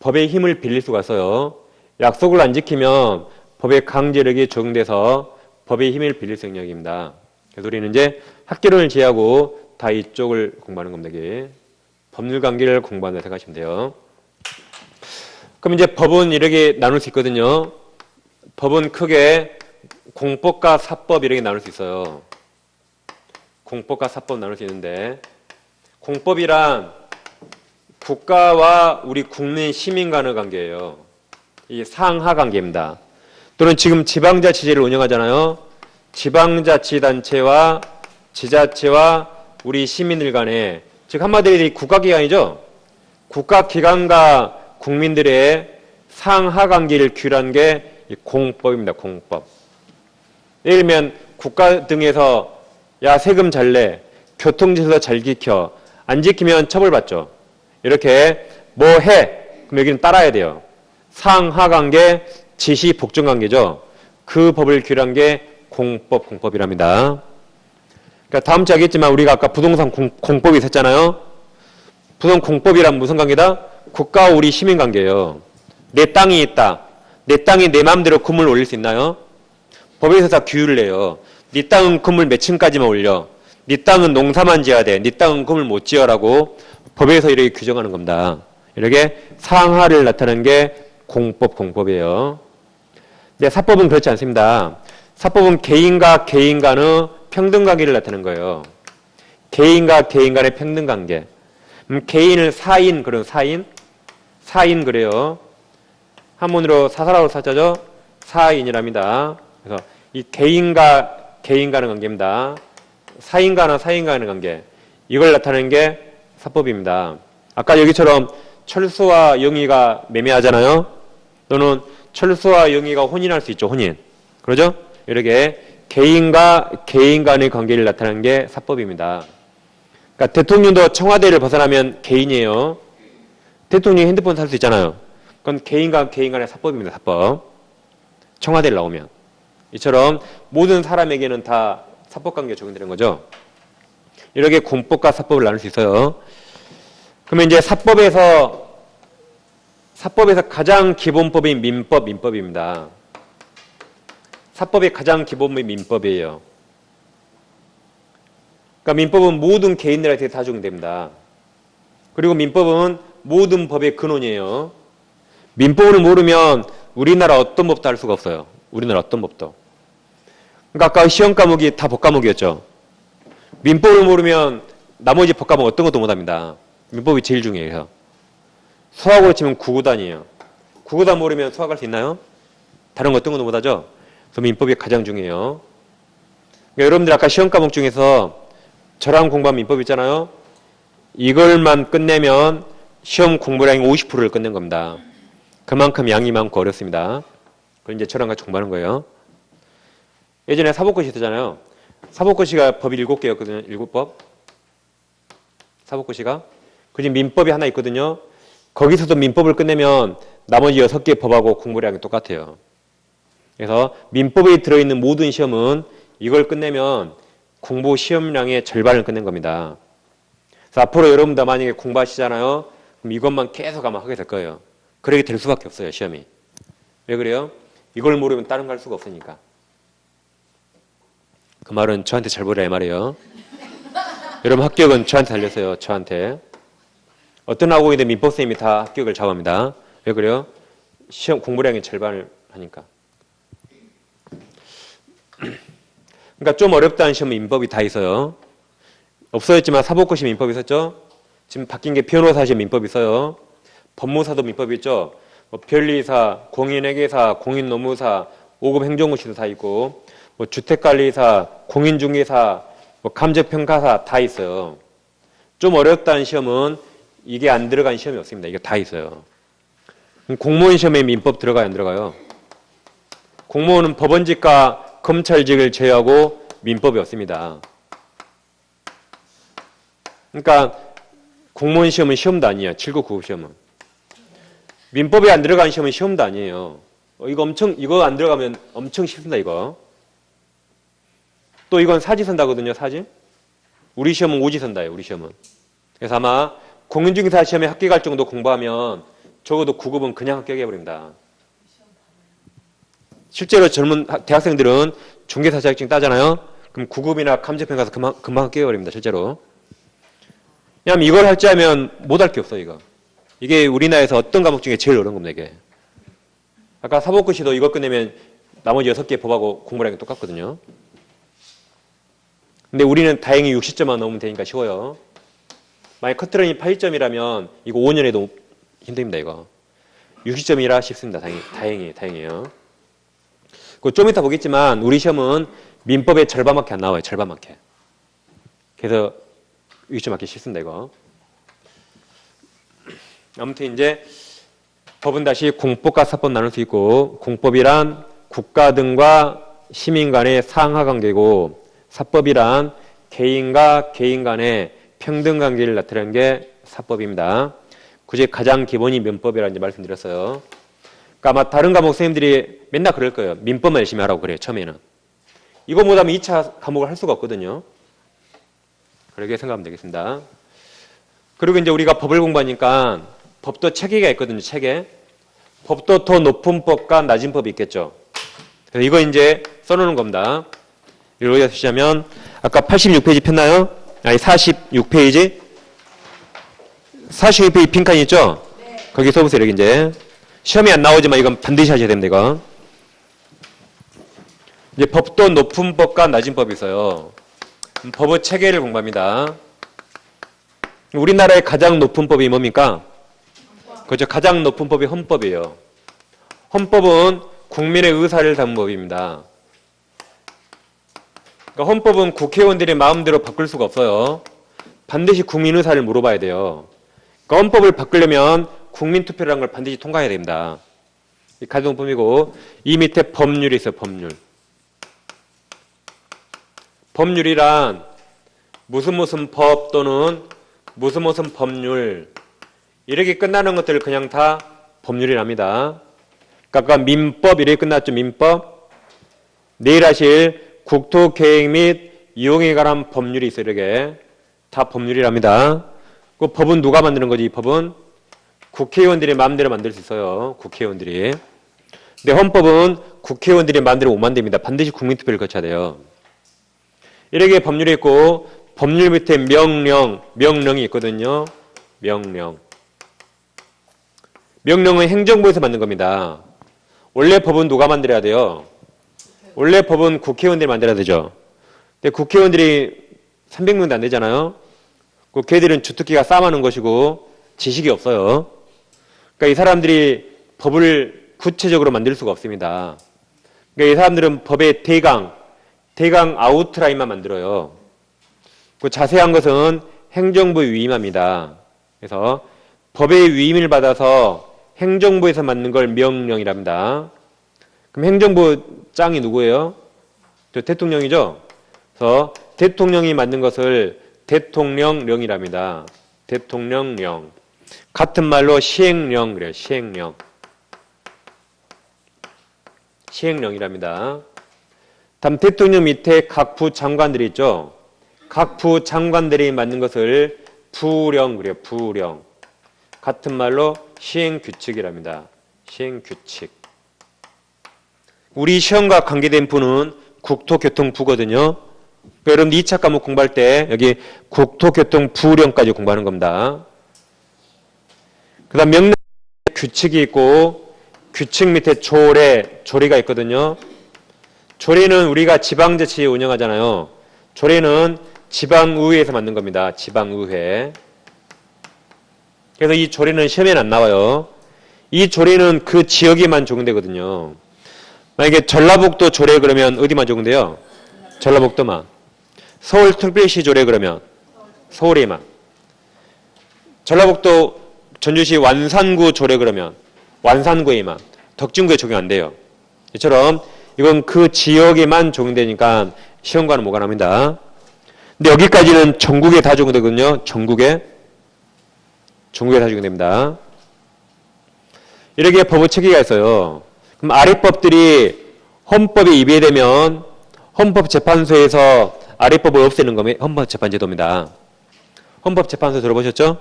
법의 힘을 빌릴 수가 있어요. 약속을 안 지키면 법의 강제력이 적용돼서 법의 힘을 빌릴 수 있는 영역입니다. 그래서 우리는 이제 학계론을 제외하고 다 이쪽을 공부하는 겁니다. 이게. 법률관계를 공부한다 생각하시면 돼요. 그럼 이제 법은 이렇게 나눌 수 있거든요. 법은 크게 공법과 사법 이렇게 나눌 수 있어요. 공법과 사법 나눌 수 있는데 공법이란 국가와 우리 국민 시민 간의 관계예요. 이 상하 관계입니다. 또는 지금 지방자치제를 운영하잖아요. 지방자치단체와 지자체와 우리 시민들 간에 즉 한마디로 국가기관이죠. 국가기관과 국민들의 상하 관계를 규율한 게 공법입니다. 공법. 예를 들면 국가 등에서 야 세금 잘 내, 교통질서 잘 지켜, 안 지키면 처벌받죠. 이렇게 뭐 해? 그럼 여기는 따라야 돼요. 상하 관계, 지시 복종 관계죠. 그 법을 규율한 게 공법이랍니다. 그러니까 다음 주에 하겠지만 우리가 아까 부동산 공법이 있었잖아요. 부동산 공법이란 무슨 관계다? 국가와 우리 시민 관계예요. 내 땅이 있다. 내 땅이 내 마음대로 건물 올릴 수 있나요? 법에서 다 규율을 해요. 네 땅은 건물 몇 층까지만 올려. 네 땅은 농사만 지어야 돼. 네 땅은 건물 못 지어라고 법에서 이렇게 규정하는 겁니다. 이렇게 상하를 나타내는 게 공법이에요. 근데 사법은 그렇지 않습니다. 사법은 개인과 개인 간의 평등 관계를 나타내는 거예요. 개인과 개인 간의 평등 관계. 개인을 사인, 그런 사인 그래요. 한문으로 사사라고 사자죠. 사인이랍니다. 그래서 이 개인과 개인 간의 관계입니다. 사인과는 사인 간의 관계. 이걸 나타내는 게 사법입니다. 아까 여기처럼 철수와 영희가 매매하잖아요. 또는 철수와 영희가 혼인할 수 있죠. 혼인. 그러죠? 이렇게 개인과 개인 간의 관계를 나타내는 게 사법입니다. 그러니까 대통령도 청와대를 벗어나면 개인이에요. 대통령이 핸드폰 살 수 있잖아요. 그건 개인과 개인 간의 사법입니다. 사법. 청와대를 나오면. 이처럼 모든 사람에게는 다 사법관계가 적용되는 거죠. 이렇게 공법과 사법을 나눌 수 있어요. 그러면 이제 사법에서 가장 기본법인 민법입니다. 사법의 가장 기본법이 민법이에요. 그러니까 민법은 모든 개인들한테 다 적용됩니다. 그리고 민법은 모든 법의 근원이에요. 민법을 모르면 우리나라 어떤 법도 할 수가 없어요. 우리나라 어떤 법도. 그러니까 아까 시험 과목이 다 법과목이었죠. 민법을 모르면 나머지 법과목 어떤 것도 못합니다. 민법이 제일 중요해요. 수학으로 치면 구구단이에요. 구구단 모르면 수학할 수 있나요? 다른 거 어떤 것도 못하죠. 그래서 민법이 가장 중요해요. 그러니까 여러분들 아까 시험 과목 중에서 저랑 공부한 민법 있잖아요. 이걸만 끝내면 시험 공부량이 50%를 끝낸 겁니다. 그만큼 양이 많고 어렵습니다. 그걸 이제 저랑 같이 공부하는 거예요. 예전에 사법고시 있었잖아요. 사법고시가 법이 7개였거든요. 7법. 사법고시가. 그 중 민법이 하나 있거든요. 거기서도 민법을 끝내면 나머지 6개 법하고 공부량이 똑같아요. 그래서 민법에 들어있는 모든 시험은 이걸 끝내면 공부 시험량의 절반을 끝낸 겁니다. 그래서 앞으로 여러분들 만약에 공부하시잖아요. 그럼 이것만 계속 아마 하게 될 거예요. 그렇게 될 수밖에 없어요. 시험이. 왜 그래요? 이걸 모르면 다른 거 할 수가 없으니까. 그 말은 저한테 잘 보라 이 말이에요. 여러분 합격은 저한테 달렸어요. 저한테. 어떤 학원인데 민법 선생님이 다 합격을 잡아합니다. 왜 그래요? 시험 공부량의 절반을 하니까. 그러니까 좀 어렵다는 시험은 민법이 다 있어요. 없어졌지만 사법고시 민법이 있었죠. 지금 바뀐 게 변호사 시험 민법이 있어요. 법무사도 민법이 있죠. 뭐 변리사, 공인회계사, 공인노무사, 5급 행정고시도 다 있고 뭐 주택관리사, 공인중개사, 뭐 감정평가사 다 있어요. 좀 어렵다는 시험은 이게 안 들어간 시험이 없습니다. 이게 다 있어요. 공무원 시험에 민법 들어가요? 안 들어가요? 공무원은 법원직과 검찰직을 제외하고 민법이 없습니다. 그러니까 공무원 시험은 시험도 아니에요. 7급 9급 시험은. 민법에 안 들어간 시험은 시험도 아니에요. 이거 안 들어가면 엄청 쉽습니다, 이거. 또 이건 사지선다거든요, 사지. 우리 시험은 오지선다예요, 우리 시험은. 그래서 아마 공인중개사 시험에 합격할 정도 공부하면 적어도 9급은 그냥 합격해버립니다. 실제로 젊은 대학생들은 중개사 자격증 따잖아요. 그럼 9급이나 감정평가서 금방 합격해버립니다, 실제로. 왜냐하면 이걸 할 줄 알면 못할 게 없어, 이거. 이게 우리나라에서 어떤 과목 중에 제일 어려운 겁니다, 이게. 아까 사법고시도 이거 끝내면 나머지 6개 법하고 공부량이 똑같거든요. 근데 우리는 다행히 60점만 넘으면 되니까 쉬워요. 만약 커트라인이 80점이라면 이거 5년에도 힘듭니다, 이거. 60점이라 쉽습니다, 다행이에요. 좀 이따 보겠지만 우리 시험은 민법의 절반밖에 안 나와요, 절반밖에. 그래서 60점 맞기 쉽습니다, 이거. 아무튼 이제 법은 다시 공법과 사법 나눌 수 있고, 공법이란 국가 등과 시민 간의 상하 관계고, 사법이란 개인과 개인 간의 평등 관계를 나타내는 게 사법입니다. 그중에 가장 기본이 민법이라는 말씀드렸어요. 그러니까 아마 다른 과목 선생님들이 맨날 그럴 거예요. 민법만 열심히 하라고 그래요, 처음에는. 이거 못하면 2차 과목을 할 수가 없거든요. 그렇게 생각하면 되겠습니다. 그리고 이제 우리가 법을 공부하니까 법도 체계가 있거든요, 체계. 법도 더 높은 법과 낮은 법이 있겠죠. 그래서 이거 이제 써놓는 겁니다. 여기다 쓰시자면, 아까 86페이지 폈나요? 아니, 46페이지? 46페이지 빈칸 있죠? 네. 거기 써보세요, 여기 이제. 시험이 안 나오지만 이건 반드시 하셔야 됩니다, 이거. 이제 법도 높은 법과 낮은 법이 있어요. 법의 체계를 공부합니다. 우리나라의 가장 높은 법이 뭡니까? 그렇죠. 가장 높은 법이 헌법이에요. 헌법은 국민의 의사를 담은 법입니다. 그러니까 헌법은 국회의원들이 마음대로 바꿀 수가 없어요. 반드시 국민 의사를 물어봐야 돼요. 그러니까 헌법을 바꾸려면 국민투표라는 걸 반드시 통과해야 됩니다. 이 가정법이고 이 밑에 법률이 있어요. 법률. 법률이란 무슨 법 또는 무슨 법률 이렇게 끝나는 것들을 그냥 다 법률이랍니다. 그러니까 아까 민법 이렇게 끝났죠. 민법. 내일 하실 국토계획 및 이용에 관한 법률이 있어요. 이렇게 다 법률이랍니다. 그 법은 누가 만드는 거지? 이 법은 국회의원들이 마음대로 만들 수 있어요. 국회의원들이. 근데 헌법은 국회의원들이 마음대로 못 만듭니다. 반드시 국민투표를 거쳐야 돼요. 이렇게 법률이 있고 법률 밑에 명령이 있거든요. 명령은 행정부에서 만든 겁니다. 원래 법은 누가 만들어야 돼요? 원래 법은 국회의원들이 만들어야 되죠. 근데 국회의원들이 300명도 안 되잖아요. 그 걔들은 주특기가 싸움하는 것이고 지식이 없어요. 그러니까 이 사람들이 법을 구체적으로 만들 수가 없습니다. 그러니까 이 사람들은 법의 대강 아웃라인만 만들어요. 그 자세한 것은 행정부에 위임합니다. 그래서 법의 위임을 받아서 행정부에서 만든 걸 명령이랍니다. 그럼 행정부 짱이 누구예요? 저 대통령이죠? 그래서 대통령이 만든 것을 대통령령이랍니다. 대통령령. 같은 말로 시행령 그래요. 시행령이랍니다. 다음 대통령 밑에 각 부 장관들이 있죠. 각 부 장관들이 만든 것을 부령 그래요. 부령. 같은 말로 시행규칙이랍니다. 시행규칙. 우리 시험과 관계된 부는 국토교통부거든요. 여러분들 2차 과목 공부할 때 여기 국토교통부령까지 공부하는 겁니다. 그 다음 명령 규칙이 있고 규칙 밑에 조례가 있거든요. 조례는 우리가 지방자치 운영하잖아요. 조례는 지방의회에서 만든 겁니다. 지방의회. 그래서 이 조례는 시험에는 안 나와요. 이 조례는 그 지역에만 적용되거든요. 만약에 전라북도 조례 그러면 어디만 적용돼요? 전라북도만. 서울특별시 조례 그러면 서울에만. 전라북도 전주시 완산구 조례 그러면 완산구에만. 덕진구에 적용 안 돼요. 이처럼 이건 그 지역에만 적용되니까 시험과는 무관합니다. 근데 여기까지는 전국에 다 적용되거든요. 전국에 다 적용됩니다. 이렇게 법의 체계가 있어요. 그럼 아랫법들이 헌법에 위배되면 헌법재판소에서 아랫법을 없애는 거면 헌법재판제도입니다. 헌법재판소 들어보셨죠?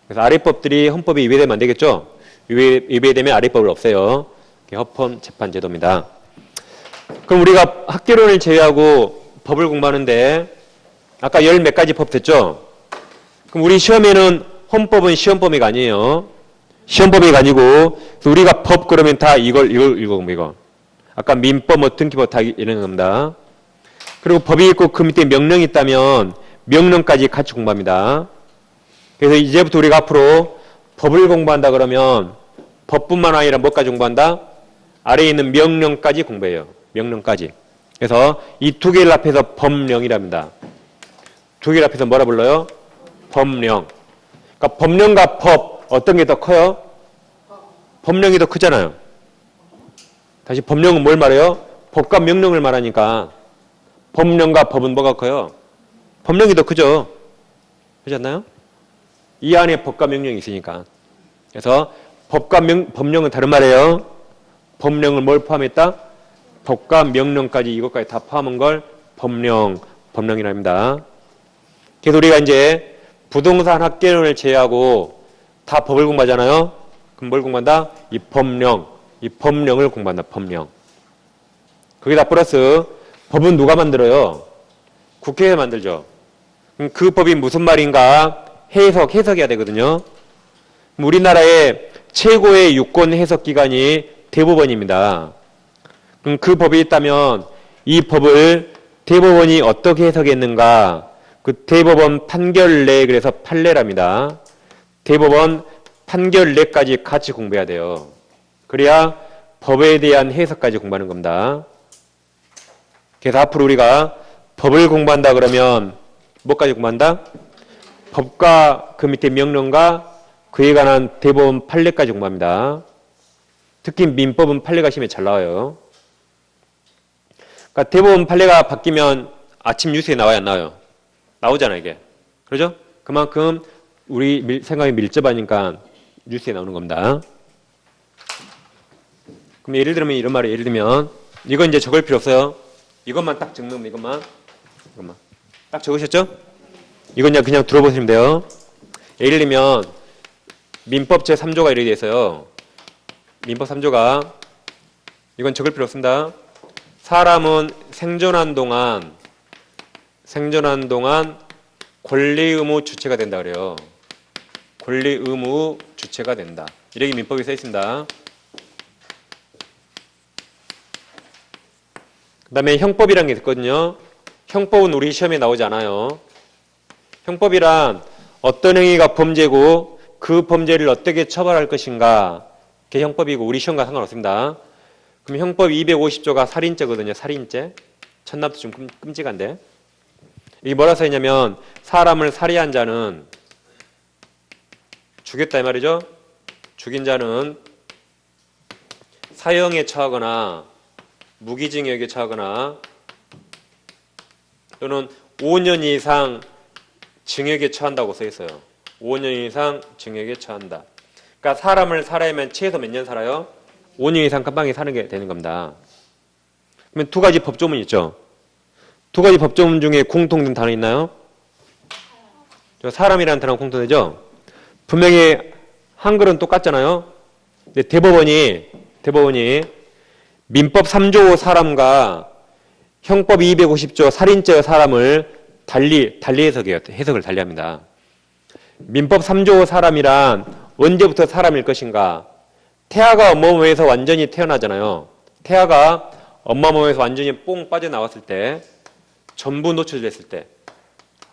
그래서 아랫법들이 헌법에 위배되면 안 되겠죠? 위배되면 아랫법을 없애요. 헌법재판제도입니다. 그럼 우리가 학계론을 제외하고 법을 공부하는데 아까 열 몇 가지 법 됐죠? 그럼 우리 시험에는 헌법은 시험범위가 아니에요. 시험범위가 아니고 우리가 법 그러면 다 이걸 읽어보면 이거. 아까 민법, 뭐 등기법 다 이런 겁니다. 그리고 법이 있고 그 밑에 명령이 있다면 명령까지 같이 공부합니다. 그래서 이제부터 우리가 앞으로 법을 공부한다 그러면 법뿐만 아니라 뭐까지 공부한다? 아래에 있는 명령까지 공부해요. 명령까지. 그래서 이 두 개를 합해서 법령이랍니다. 두 개를 합해서 뭐라 불러요? 법령. 그러니까 법령과 법 어떤 게 더 커요? 법령이 더 크잖아요. 다시 법령은 뭘 말해요? 법과 명령을 말하니까 법령과 법은 뭐가 커요? 법령이 더 크죠. 그렇지 않나요? 이 안에 법과 명령이 있으니까. 그래서 법과 법령은 다른 말이에요. 법령을 뭘 포함했다? 법과 명령까지 이것까지 다 포함한 걸 법령이라 합니다. 그래서 우리가 이제 부동산 학계론을 제외하고 다 법을 공부하잖아요. 그럼 뭘 공부한다? 이 법령을 공부한다. 법령. 거기다 플러스 법은 누가 만들어요? 국회에서 만들죠. 그럼 그 법이 무슨 말인가 해석해야 되거든요. 우리나라의 최고의 유권 해석 기관이 대법원입니다. 그럼 그 법이 있다면 이 법을 대법원이 어떻게 해석했는가? 그 대법원 판결 내 그래서 판례랍니다. 대법원 판결 내까지 같이 공부해야 돼요. 그래야 법에 대한 해석까지 공부하는 겁니다. 그래서 앞으로 우리가 법을 공부한다 그러면 뭐까지 공부한다? 법과 그 밑에 명령과 그에 관한 대법원 판례까지 공부합니다. 특히 민법은 판례가 시험에 잘 나와요. 그러니까 대법원 판례가 바뀌면 아침 뉴스에 나와요, 안 나와요? 나오잖아요, 이게. 그러죠? 그만큼 우리 생각이 밀접하니까 뉴스에 나오는 겁니다. 그럼 예를 들면 이런 말이에요. 예를 들면 이건 이제 적을 필요 없어요. 이것만 딱 적는 이것만 딱 적으셨죠? 이건 그냥 들어보시면 돼요. 예를 들면 민법 제3조가 이렇게 돼 있어요. 민법 3조가 이건 적을 필요 없습니다. 사람은 생존한 동안 권리 의무 주체가 된다 그래요. 권리 의무 주체가 된다. 이렇게 민법에 써 있습니다. 그 다음에 형법이라는 게 있거든요. 형법은 우리 시험에 나오지 않아요. 형법이란 어떤 행위가 범죄고 그 범죄를 어떻게 처벌할 것인가 그게 형법이고 우리 시험과 상관없습니다. 그럼 형법 250조가 살인죄거든요. 살인죄. 첫납도 좀 끔찍한데. 이게 뭐라 써있냐면 사람을 살해한 자는 죽였다 이 말이죠. 죽인 자는 사형에 처하거나 무기징역에 처하거나 또는 5년 이상 징역에 처한다고 써 있어요. 5년 이상 징역에 처한다. 그러니까 사람을 살아야면 최소 몇 년 살아요? 5년 이상 깜빵에 사는 게 되는 겁니다. 그러면 두 가지 법조문이 있죠. 두 가지 법조문 중에 공통된 단어 있나요? 사람이라는 단어가 공통되죠. 분명히 한글은 똑같잖아요. 근데 대법원이 민법 3조 사람과 형법 250조 살인죄의 사람을 달리 해석해요. 해석을 달리합니다. 민법 3조 사람이란 언제부터 사람일 것인가? 태아가 엄마 몸에서 완전히 태어나잖아요. 태아가 엄마 몸에서 완전히 뽕 빠져나왔을 때, 전부 노출됐을 때,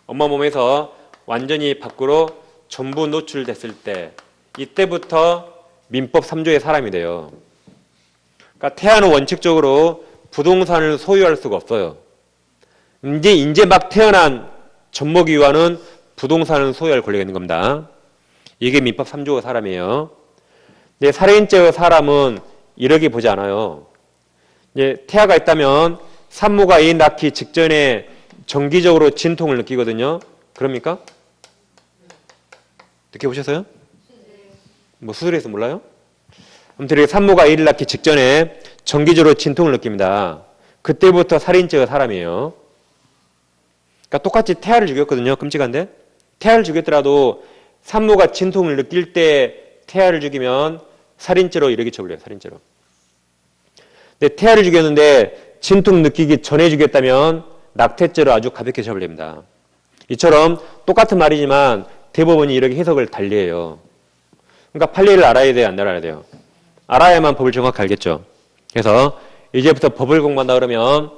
엄마 몸에서 완전히 밖으로 전부 노출됐을 때, 이때부터 민법 3조의 사람이 돼요. 그러니까 태아는 원칙적으로 부동산을 소유할 수가 없어요. 이제 막 태어난 젖먹이와는 부동산을 소유할 권리가 있는 겁니다. 이게 민법 3조의 사람이에요. 근데 살인죄의 사람은 이렇게 보지 않아요. 이제 태아가 있다면 산모가 애 낳기 직전에 정기적으로 진통을 느끼거든요. 그럽니까? 느껴보셨어요? 뭐 수술해서 몰라요? 아무튼 이렇게 산모가 애를 낳기 직전에 정기적으로 진통을 느낍니다. 그때부터 살인죄의 사람이에요. 그러니까 똑같이 태아를 죽였거든요. 끔찍한데? 태아를 죽였더라도 산모가 진통을 느낄 때 태아를 죽이면 살인죄로 이렇게 처벌해요. 살인죄로. 근데 태아를 죽였는데 진통 느끼기 전에 죽였다면 낙태죄로 아주 가볍게 처벌됩니다. 이처럼 똑같은 말이지만 대법원이 이렇게 해석을 달리해요. 그러니까 판례를 알아야 돼요? 안 알아야 돼요? 알아야만 법을 정확히 알겠죠. 그래서 이제부터 법을 공부한다 그러면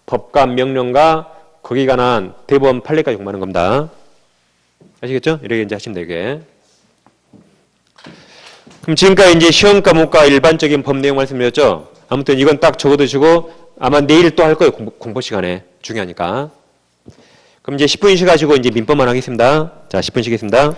법과 명령과 거기에 관한 대법원 판례까지 공부하는 겁니다. 아시겠죠? 이렇게 이제 하시면 되게. 그럼 지금까지 이제 시험 과목과 일반적인 법 내용 말씀드렸죠? 아무튼 이건 딱 적어두시고 아마 내일 또 할 거예요. 공부 시간에. 중요하니까. 그럼 이제 10분 쉬가지고 이제 민법만 하겠습니다. 자, 10분 쉬겠습니다.